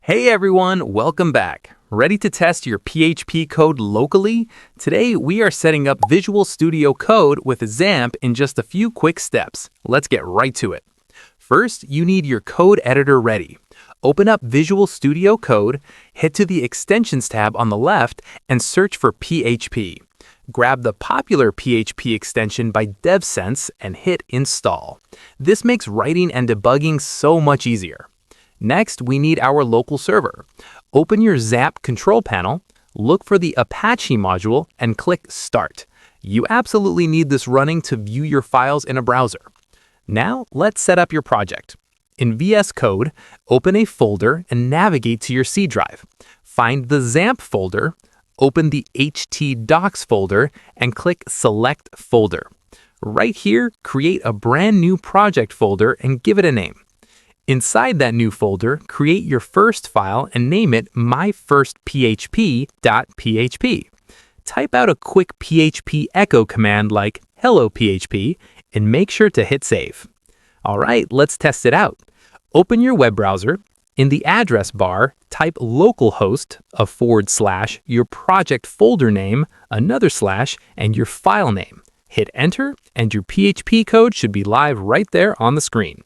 Hey everyone, welcome back. Ready to test your PHP code locally? Today we are setting up Visual Studio Code with XAMPP in just a few quick steps. Let's get right to it. First, you need your code editor ready. Open up Visual Studio Code, head to the Extensions tab on the left, and search for PHP. Grab the popular PHP extension by DevSense and hit Install. This makes writing and debugging so much easier. Next, we need our local server. Open your XAMPP control panel, look for the Apache module, and click Start. You absolutely need this running to view your files in a browser. Now, let's set up your project. In VS Code, open a folder and navigate to your C drive. Find the XAMPP folder, open the htdocs folder, and click Select Folder. Right here, create a brand new project folder and give it a name. Inside that new folder, create your first file and name it myfirstphp.php. Type out a quick PHP echo command like hello PHP and make sure to hit save. All right, let's test it out. Open your web browser. In the address bar, type localhost, / your project folder name, another /, and your file name. Hit enter, and your PHP code should be live right there on the screen.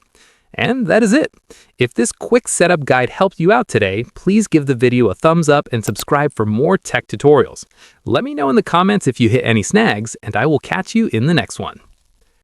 And that is it. If this quick setup guide helped you out today, please give the video a thumbs up and subscribe for more tech tutorials. Let me know in the comments if you hit any snags, and I will catch you in the next one.